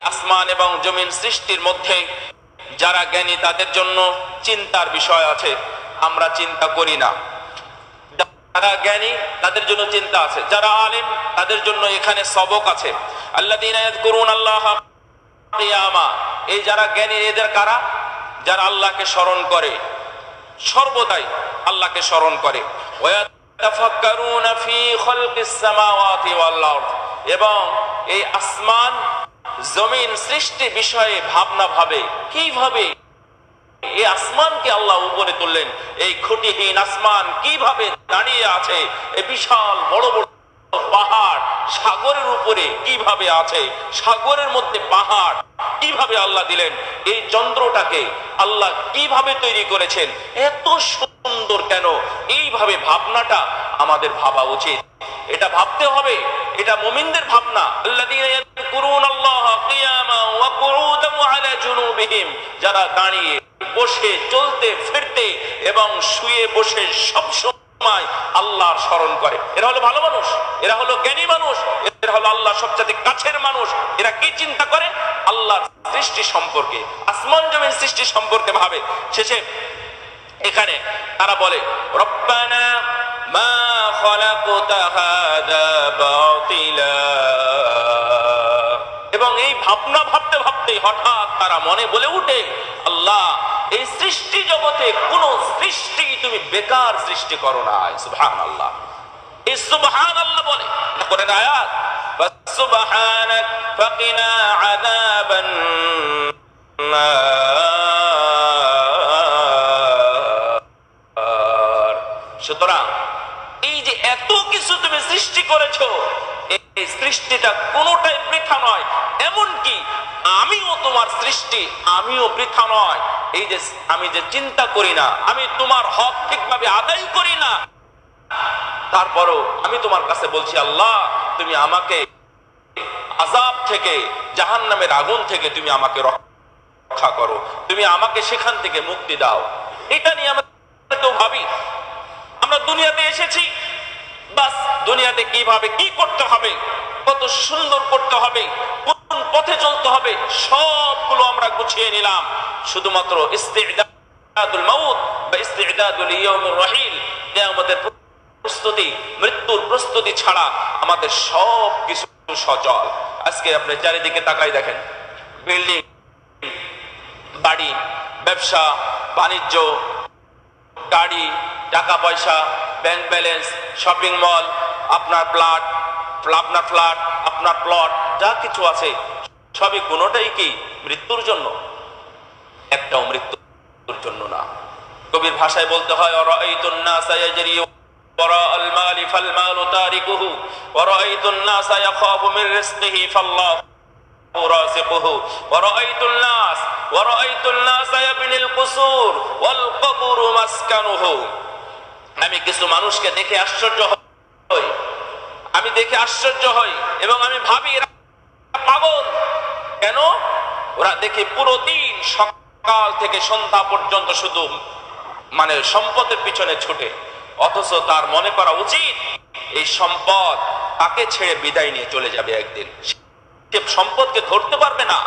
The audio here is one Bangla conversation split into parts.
আসমান এবং জমিন সৃষ্টির মধ্যে যারা জ্ঞানী তাদের জন্য চিন্তার বিষয় আছে, আমরা চিন্তা করি না। যারা জ্ঞানী তাদের জন্য চিন্তা আছে, যারা আলেম তাদের জন্য এখানে সবক আছে। আল্লাযীনা ইয়াযকুরুনাল্লাহা কিয়ামা, এই যারা জ্ঞানী এদের কারা? যারা আল্লাহকে স্মরণ করে, সর্বদাই আল্লাহকে স্মরণ করে। ওয়া ইয়াতাফাক্কারুনা ফি খালকিস সামাওয়াতি ওয়াল আরদ, এবং এই আসমান জমিন সৃষ্টি বিষয়ে ভাবনা ভাবে। কিভাবে এই আসমানকে আল্লাহ উপরে তুললেন, এই খুঁটিহীন আসমান কিভাবে দাঁড়িয়ে আছে, এই বিশাল বড় বড় পাহাড় সাগরের উপরে কিভাবে আছে, সাগরের মধ্যে পাহাড় কিভাবে আল্লাহ দিলেন, এই চন্দ্রটাকে আল্লাহ কিভাবে তৈরি করেছেন, এত সুন্দর কেন, এইভাবে ভাবনাটা আমাদের ভাবা উচিত। এটা ভাবতে হবে, এটা মুমিনদের ভাবনা। আল্লাযীনা ইয়াযকুরুনাল্লাহা কিয়ামান ওয়া কুউদান ওয়া আলা জুনুবিহিম, যারা দাঁড়িয়ে বসে চলতে ফিরতে এবং শুয়ে বসে সব সময় আল্লাহর স্মরণ করে। এরা হলো ভালো মানুষ, এরা হলো জ্ঞানী মানুষ, এরা হলো আল্লাহর সবচেয়ে কাছের মানুষ। এরা কি চিন্তা করে? আল্লাহর সৃষ্টি সম্পর্কে, আসমান জমিন সৃষ্টি সম্পর্কে ভাবে। শেষে এখানে তারা বলে রব্বানা মা খালাকতা হাযা বাতিলা, এবং এই ভাবনা ভাবতে ভাবতে হঠাৎ তারা মনে বলে উঠে, আল্লাহ এই সৃষ্টি জগতে কোন সৃষ্টি তুমি বেকার সৃষ্টি করো না। সুবহানাল্লাহ, এই সুবহানাল্লাহ বলে কোরআন আয়াত, সুবহানাক ফাকিনা আযাবান নার। সুতরাং এই যে এত কিছু তুমি সৃষ্টি করেছো, এই সৃষ্টিটা কোনোটাই বৃথা নয়, এমনকি আমিও তোমার সৃষ্টি, আমিও বৃথা নয়। এই যে আমি যে চিন্তা করি না, আমি তোমার হক ঠিকভাবে আদায় করি না, তারপরও আমি তোমার কাছে বলছি আল্লাহ তুমি আমাকে আযাব থেকে, জাহান্নামের আগুন থেকে তুমি আমাকে রক্ষা করো, তুমি আমাকে সেখান থেকে মুক্তি দাও। এটা নিয়ে আমরা তো ভাবি, আমরা দুনিয়াতে এসেছি, বাস দুনিয়াতে কিভাবে কি করতে হবে, কত সুন্দর করতে হবে, কোন পথে চলতে হবে, সবগুলো আমরা গুছিয়ে নিলাম। শুধুমাত্র ইস্তিদাদুল মাউত বা ইস্তিদাদুল ইয়াউমির রাহিল, কিয়ামতের প্রস্তুতি, মৃত্যুর প্রস্তুতি ছাড়া আমাদের সব কিছু সচল। আজকে আপনি চারিদিকে তাকাই দেখেন, বিল্ডিং, বাড়ি, ব্যবসা বাণিজ্য, গাড়ি, টাকা পয়সা, ব্যাংক ব্যালেন্স, শপিং মল, আপনার ফ্ল্যাট, আপনার প্লট, যা কিছু আছে সবই কোনোটাই কি মৃত্যুর জন্য? একটাও মৃত্যুর জন্য না। কবির ভাষায় বলতে হয়, অরাআইতুন নাসা ইয়াজরি ওয়ারাআল মালি ফাল মালু তারিকুহু ওয়ারাআইতুন নাসা ইয়াখাফু মিন রিজকিহি ফাল্লাহু রাযিকুহু ওয়ারাআইতুন নাসা ইয়াবনিল কুসুর ওয়াল কবরু মাসকানুহু। আমি কিছু মানুষকে দেখে আশ্চর্য হই, আমি দেখে আশ্চর্য হই এবং আমি ভাবি এরা পাগল কেন? ওরা দেখে পুরো দিন সকাল থেকে সন্ধ্যা পর্যন্ত শুধু সম্পদের পিছনে ছুটে, অথচ তার মনে করা উচিত এই সম্পদ তাকে ছেড়ে বিদায় নিয়ে চলে যাবে একদিন, সে সম্পদকে ধরতে পারবে না।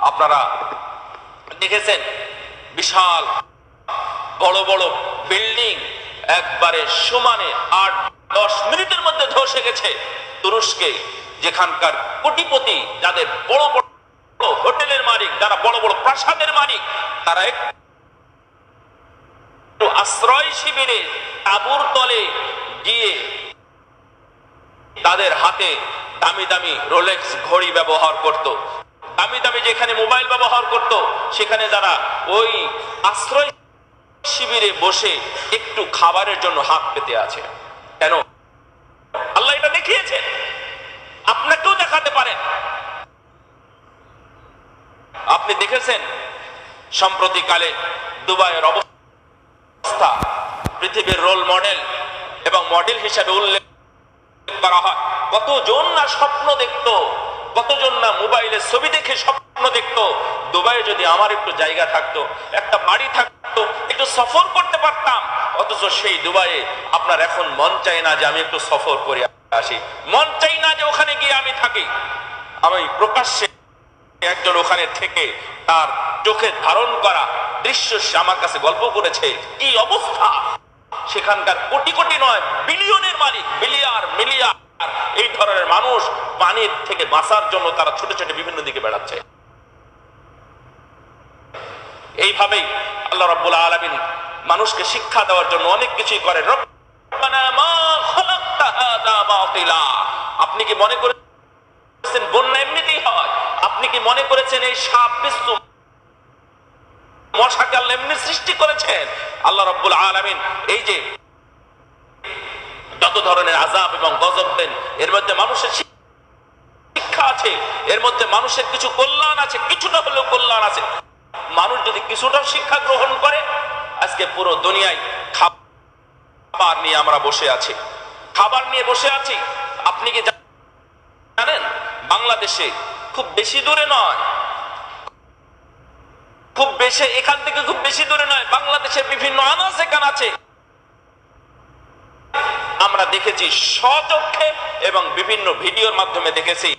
আপনারা দেখেছেন বিশাল বড় বড় বিল্ডিং একবারে সমানে 8-10 মিনিটের মধ্যে ধসে গেছে তুরস্কে, যেখানকার কোটিপতি, যাদের বড় বড় হোটেলের মালিক, যারা বড় বড় প্রাসাদের মালিক, তারা একটু আশ্রয় শিবিরে তাঁবুর তলে গিয়ে তাদের হাতে দামি দামি রোলেক্স ঘড়ি ব্যবহার করত, দামি দামি যেখানে মোবাইল ব্যবহার করত, সেখানে যারা ওই আশ্রয় শিবিরে বসে একটু খাবারের জন্য হাত পেতে আছে। কেন? আল্লাহ এটা দেখিয়েছে, আপনাকেও দেখাতে পারেন। আপনি দেখেছেন সম্প্রতিকালে দুবাইয়ের অবস্থা, পৃথিবীর রোল মডেল এবং মডেল হিসেবে উল্লেখ করা হয়। কতজন না স্বপ্ন দেখতো, কতজন না মোবাইলের ছবি দেখে স্বপ্ন দেখতো, দুবাইয়ে যদি আমার একটু জায়গা থাকতো, একটা বাড়ি থাকতো, একটু সফর করতে পারতাম। অথচ সেই দুবাইয়ে আপনার এখন মন চায় না যে আমি একটু সফর করে আসি, মন চাই না যে ওখানে গিয়ে আমি থাকি। আমি প্রকাশ্যে একজন ওখানে থেকে তার চোখে ধারণ করা দৃশ্য সে আমার কাছে গল্প করেছে। কি অবস্থা সেখানকার, কোটি কোটি নয় বিলিয়নের মালিক, বিলিয়ার মিলিয়ার এই ধরনের মানুষ পানির থেকে বাঁচার জন্য তারা ছোট ছোট বিভিন্ন দিকে বেড়াচ্ছে। এইভাবেই আল্লাহ রাব্বুল আলামিন মানুষকে শিক্ষা দেওয়ার জন্য অনেক কিছুই করেন। রব্বানা মা খালাকতা হাযা বাতিলা, আপনি কি মনে করেছেন বন্যা এমনিতেই হয়? আপনি কি মনে করেছেন এই সাপ বিচ্ছু মশাকে আল্লাহ এমনি সৃষ্টি করেছেন? আল্লাহ রাব্বুল আলামিন এই যে যত ধরনের আযাব এবং গজব দেন, এর মধ্যে মানুষের শিক্ষা আছে, এর মধ্যে মানুষের কিছু কল্যাণ আছে, কিছুটা হলেও কল্যাণ আছে। মানুষ যদি কিছুটা শিক্ষা গ্রহণ করে, আজকে পুরো দুনিয়ায় খাবার নিয়ে আমরা বসে আছি, খাবার নিয়ে বসে আছি। আপনি কি জানেন বাংলাদেশে খুব বেশি দূরে নয়, খুব বেশি এখান থেকে খুব বেশি দূরে নয়, বাংলাদেশের বিভিন্ন আনাচে কানাচে আমরা দেখেছি স্বচক্ষে এবং বিভিন্ন ভিডিওর মাধ্যমে দেখেছি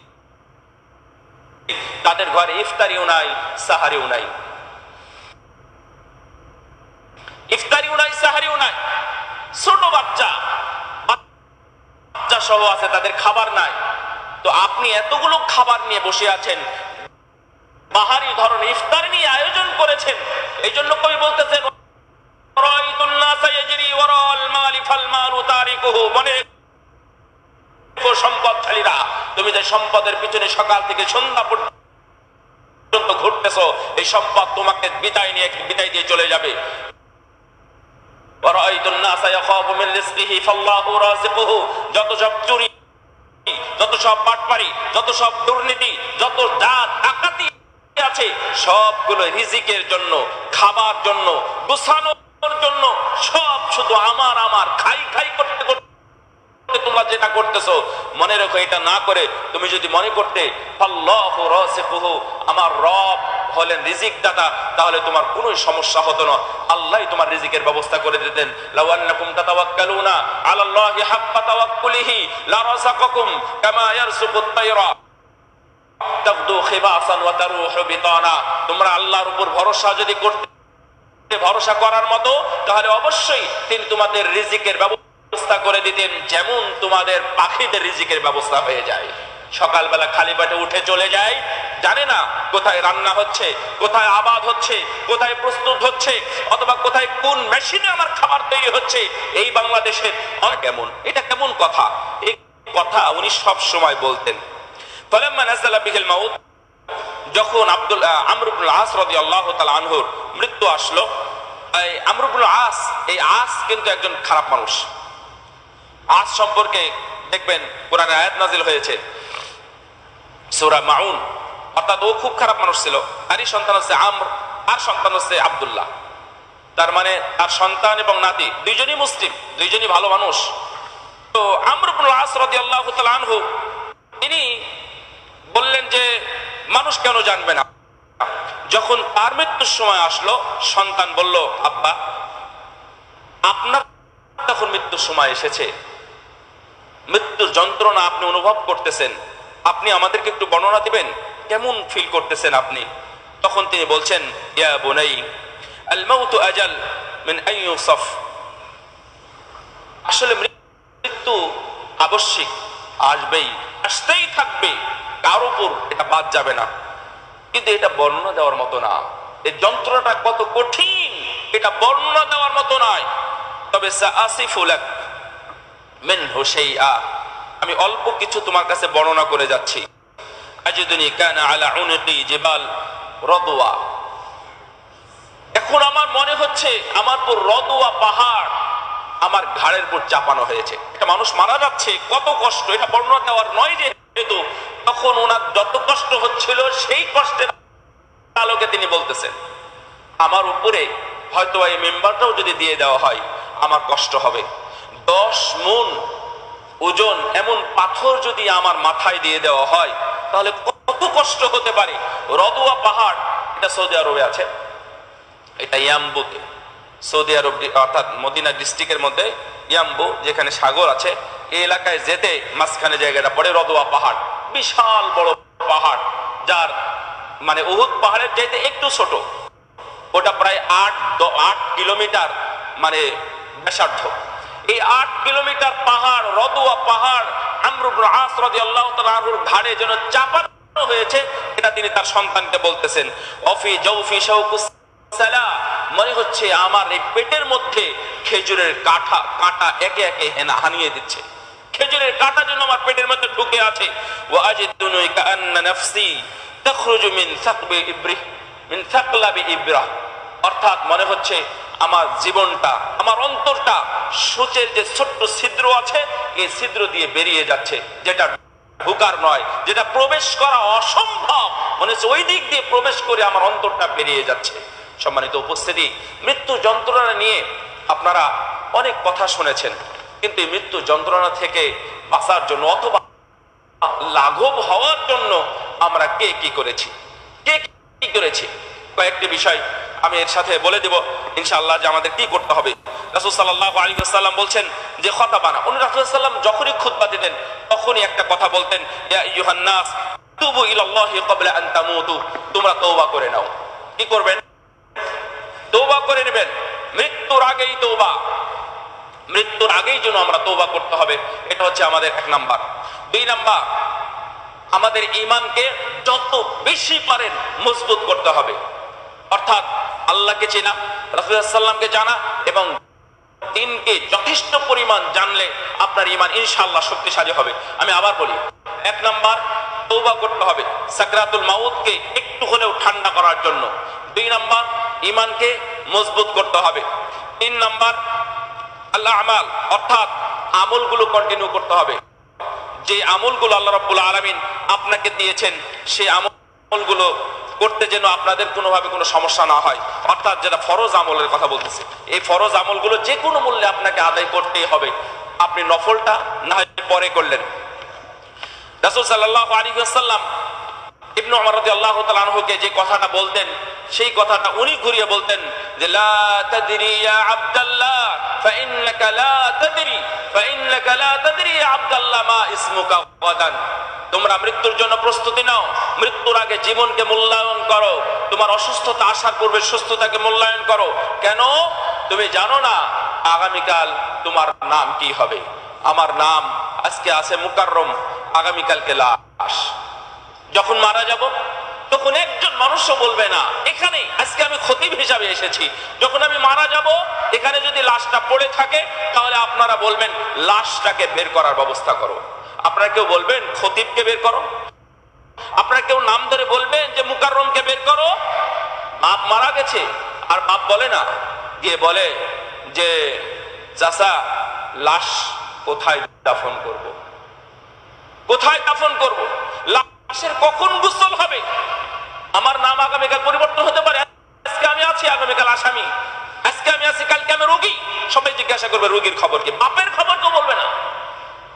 তাদের ঘরে ইফতারিও নাই, সাহারিও নাই, ইফতারিও নাই, সাহারিও নাই। ছোট বাচ্চা বাচ্চা সহ আছে, তাদের খাবার নাই। তো আপনি এতগুলো খাবার নিয়ে বসে আছেন, বাহারি ধরনের ইফতার নিয়ে আয়োজন করেছেন। এই জন্য কবি বলতেছেন সম্পদশালীরা, তুমি যে সম্পদের পিছনে সকাল থেকে সন্ধ্যা পর্যন্ত ঘুরতেছো, এই সম্পদ তোমাকে বিদায় দিয়ে চলে যাবে। যত সব চুরি, যত সব বাটপারি, যত সব দুর্নীতি, যত ডাকাতি আছে, সবগুলো রিজিকের জন্য, খাবার জন্য, গোছানোর জন্য, সব শুধু আমার আমার খাই খাই করতে করতে তোমরা যেটা করতেছো। মনে রেখো, এটা না করে তুমি যদি মনে করতে আল্লাহু রাযিকুহু, আমার রব হলেন রিজিক দাতা, তাহলে তোমার কোনো সমস্যা হতো না। আল্লাহই তোমার রিজিকের ব্যবস্থা করে দিতেন। লাউ আন্নাকুম তাতাওয়াক্কালুনা আলাল্লাহি হাক্কা তাওয়াক্কুলিহি লারাযাকাকুম কামা ইয়ারযুকুত তায়রা তাগদু খিবাসান ওয়া তারুহু বিতানা। তোমরা আল্লাহর উপর ভরসা যদি করতে, ভরসা করার মতো, তাহলে অবশ্যই তিনি তোমাদের রিজিকের ব্যবস্থা করে দিতেন, যেমন তোমাদের পাখিদের রিজিকের ব্যবস্থা হয়ে যায়। সকালবেলা খালি পেটে উঠে চলে যায়, জানে না কোথায় রান্না হচ্ছে, কোথায় আবাদ হচ্ছে, কোথায় প্রস্তুত হচ্ছে, অথবা কোথায় কোন মেশিনে আমার খাবার তৈরি হচ্ছে। এই বাংলাদেশের কেমন, এটা কেমন কথা? এই কথা উনি সব সময় বলতেন। ফালাম্মা নাযালা বিহিল মাউত, যখন আমর ইবনুল আস রাদিয়াল্লাহু তাআলা আনহুর মৃত্যু আসলো, এই আমর ইবনুল আস, এই আস কিন্তু একজন খারাপ মানুষ। আস সম্পর্কে দেখবেন কোরআনে আয়াত নাযিল হয়েছে সূরা মাউন, অর্থাৎ ও খুব খারাপ মানুষ ছিল। তারই সন্তান হচ্ছে আমর, আর সন্তান হচ্ছে আব্দুল্লাহ। তার মানে তার সন্তান এবং নাতি দুইজনই মুসলিম, দুইজনই ভালো মানুষ। তো আমর ইবনুল আস রাদিয়াল্লাহু তাআলা আনহু তিনি বললেন যে মানুষ কেন জানবে না। যখন তার মৃত্যুর সময় আসলো, সন্তান বলল, আব্বা আপনার তখন মৃত্যুর সময় এসেছে, মৃত্যুর যন্ত্রণা আপনি অনুভব করতেছেন, আপনি আমাদেরকে একটু বর্ণনা দিবেন, কেমন ফিল করতেছেন আপনি? তখন তিনি বলছেন, ইয়া বুনাই আল মাউতু আজাল মিন আন ইউসাফ, আসলে মৃত্যু আবশ্যিক, আসবেই, আসতেই থাকবে, কার উপর এটা বাদ যাবে না। কিন্তু এটা বর্ণনা দেওয়ার মতো না, এই যন্ত্রণাটা কত কঠিন এটা বর্ণনা দেওয়ার মতো নয়। তবে সাআসিফু লাক মিনহু শাইআ, আমি অল্প কিছু তোমার কাছে বর্ণনা করে যাচ্ছি। আজিদুনি কানা আলা উনুকি জিবাল রদওয়া, এখন আমার মনে হচ্ছে আমার উপর রদওয়া পাহাড় আমার ঘাড়ের উপর চাপানো হয়েছে। একটা মানুষ মারা যাচ্ছে, কত কষ্ট, এটা বর্ণনা দেওয়ার নয়। যেহেতু তখন ওনার যত কষ্ট হচ্ছিল, সেই কষ্টের আলোকে তিনি বলতেছেন, আমার উপরে হয়তো এই মেম্বারটাও যদি দিয়ে দেওয়া হয় আমার কষ্ট হবে। 10 মণ ওজন এমন পাথর যদি আমার মাথায় দিয়ে দেওয়া হয়, তাহলে কত কষ্ট হতে পারে। রদওয়া পাহাড়, এটা সৌদি আরবে আছে, এটা ইয়াম্বুতে, সৌদি আরব অর্থাৎ মদিনা ডিস্ট্রিক্টের মধ্যে ইয়াম্বু, যেখানে সাগর আছে, এই এলাকায় যেতে মাঝখানে জায়গাটা পড়ে রদওয়া পাহাড়, বিশাল বড় পাহাড়, যার মানে উহুদ পাহাড়ের চাইতে একটু ছোট, ওটা প্রায় 8 কিলোমিটার মানে ব্যাসার্ধ। এই 8 কিলোমিটার পাহাড়, রদুয়া পাহাড় আমর ইবনে আস রাদিয়াল্লাহু তাআলা আনহুর ঘাড়ে যেন চাপানো হয়েছে, এটা তিনি তার সন্তানকে বলতেছেন। অফি জাওফি শাউকুস সালা, মনে হচ্ছে আমার এই পেটের মধ্যে খেজুরের কাঁটা একে একে হানিয়ে দিচ্ছে, খেজুরের কাঁটা যেন আমার পেটের মধ্যে ঢুকে আছে। ওয়া আজিদুনু কাআন্না নাফসি তাখরুজু মিন সাকবি ইব্রি মিন সাকলাবি ইব্রা, অর্থাৎ মনে হচ্ছে আমার জীবনটা, আমার অন্তরটা সূচের যে ছোট্ট ছিদ্র আছে এই ছিদ্র দিয়ে বেরিয়ে যাচ্ছে, যেটা ঢুকার নয়, যেটা প্রবেশ করা অসম্ভব, মনে হচ্ছে ওই দিক দিয়ে প্রবেশ করে আমার অন্তরটা বেরিয়ে যাচ্ছে। সম্মানিত উপস্থিতি, মৃত্যু যন্ত্রণা নিয়ে আপনারা অনেক কথা শুনেছেন, কিন্তু এই মৃত্যু যন্ত্রণা থেকে বাঁচার জন্য অথবা লাঘব হওয়ার জন্য আমরা কে কি করেছি, কয়েকটি বিষয় আমি এর সাথে বলে দেব ইনশাআল্লাহ যে আমাদের কি করতে হবে। রাসূল সাল্লাল্লাহু আলাইহি ওয়াসাল্লাম বলছেন যে খতাবানা, উনি রাসূল সাল্লাল্লাহু আলাইহি ওয়াসাল্লাম যখনই খুতবা দিতেন তখনই একটা কথা বলতেন, ইয়া আইয়ুহান নাস তুবু ইলাল্লাহি ক্বাবলা আন তামুতু, তোমরা তওবা করে নাও। কি করবেন? তওবা করে নেবেন, মৃত্যুর আগেই তওবা, মৃত্যুর আগেই যেন আমরা তওবা করতে হবে। এটা হচ্ছে আমাদের 1 নাম্বার। 2 নাম্বার, আমাদের ঈমানকে যত বেশি পারেন মজবুত করতে হবে, অর্থাৎ আল্লাহকে চেনা, রাসূল সাল্লাল্লাহু আলাইহি ওয়াসাল্লামকে জানা এবং দিনকে যথেষ্ট পরিমাণ জানলে আপনার ঈমান ইনশাআল্লাহ শক্তিশালী হবে। আমি আবার বলি, 1 নাম্বার তওবা করতে হবে সাকরাতুল মাউতকে একটু হলেও ঠান্ডা করার জন্য। 2 নাম্বার ঈমানকে মজবুত করতে হবে। 3 নাম্বার আল্লাহ আমাল, অর্থাৎ আমলগুলো কন্টিনিউ করতে হবে। যে আমলগুলো আল্লাহ রাব্বুল আলামিন আপনাকে দিয়েছেন সেই আমলগুলো করতে যেন আপনাদের কোনোভাবে কোনো সমস্যা না হয়, অর্থাৎ যেটা ফরজ আমলের কথা বলতেছে, এই ফরজ আমলগুলো যে কোনো মূল্যে আপনাকে আদায় করতেই হবে। আপনি নফলটা না হয় পরে করলেন। রাসূল সাল্লাল্লাহু আলাইহি ওয়াসাল্লাম ইবনে উমর রাদিয়াল্লাহু তাআলা আনহুকে যে কথাটা বলতেন, সেই কথাটা উনি ঘুরিয়ে বলতেন যে লা তাদরি ইয়া আব্দুল্লাহ ফাইন্নাকা লা তাদরি ফাইন্নাকা লা তাদরি ইয়া আব্দুল্লাহ মা ইসমুকা গাদান। তোমরা মৃত্যুর জন্য প্রস্তুতি নাও, মৃত্যুর আগে জীবনকে মূল্যায়ন করো, তোমার অসুস্থতা আসার পূর্বে সুস্থতাকে মূল্যায়ন করো। কেন? তুমি জানো না আগামীকাল তোমার নাম কি হবে। আমার নাম আজকে আছে মুকাররম, আগামীকালকে লাশ। যখন মারা যাব তখন একজন মানুষও বলবে না এখানে আজকে আমি খতিব হিসাবে এসেছি। যখন আমি মারা যাব এখানে যদি লাশটা পড়ে থাকে তাহলে আপনারা বলবেন লাশটাকে বের করার ব্যবস্থা করো। আপনারা কেউ বলবেন খতিবকে বের করো? আপনারা কেউ নাম ধরে বলবেন যে মুকাররমকে বের করো? বাপ মারা গেছে আর বাপ বলে না, গিয়ে বলে যে চাচা লাশ কোথায় দাফন করব, কোথায় দাফন করব, লাশের কখন গোসল হবে। আমার নাম আগামীকাল পরিবর্তন হতে পারে, আজকে আমি আছি আগামীকাল আসামি, আজকে আমি আছি কালকে আমি রোগী। সবাই জিজ্ঞাসা করবে রোগীর খবর কি, বাপের খবর তো বলবে না।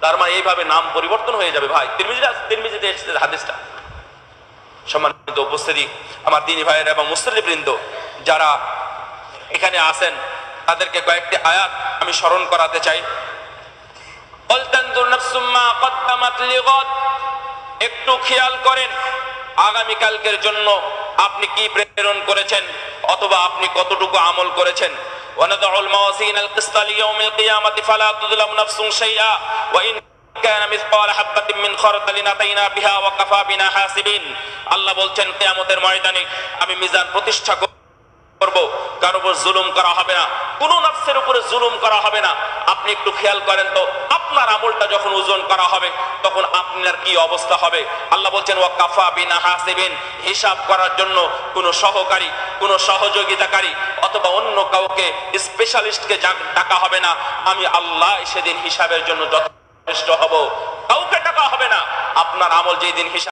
তার মানে এইভাবে নাম পরিবর্তন হয়ে যাবে। ভাই তিরমিজিতে এসেছে হাদিসটা। সম্মানিত উপস্থিতি, আমার দ্বীনী ভাইয়েরা এবং মুসল্লিবৃন্দ যারা এখানে আছেন তাদেরকে কয়েকটি আয়াত আমি স্মরণ করাতে চাই। একটু খেয়াল করেন আগামীকালকের জন্য আপনি কি প্রেরণ করেছেন অথবা আপনি কতটুকু আমল করেছেন। ওয়ানাদউল মাওয়াজিনাল কিসতা লিয়াউমিল কিয়ামাতি ফালা তুযলামু নাফসুন শাইআ ওয়া ইন কানা মিসকালা হাববাতিন মিন খারদালিন আতাইনা বিহা ওয়া কাফা বিনা হাসিবিন। আল্লাহ বলছেন কিয়ামতের ময়দানে আমি মিজান প্রতিষ্ঠা করব, কারো উপর জুলুম করা হবে না, কোন নফসের উপরে জুলুম করা হবে না। আপনি একটু খেয়াল করেন তো আপনার আমলটা যখন ওজন করা হবে তখন আপনার কি অবস্থা হবে। আল্লাহ বলছেন ওয়া কাফা বিনা হাসিবিন, হিসাব করার জন্য কোনো সহকারী, কোনো সহযোগিতাকারী অথবা অন্য কাউকে স্পেশালিস্টকে ডাকা হবে না। আমি আল্লাহ সেদিন হিসাবের জন্য যথেষ্ট হব, কাউকে ডাকা হবে না। আপনার আমল যেই দিন হিসাব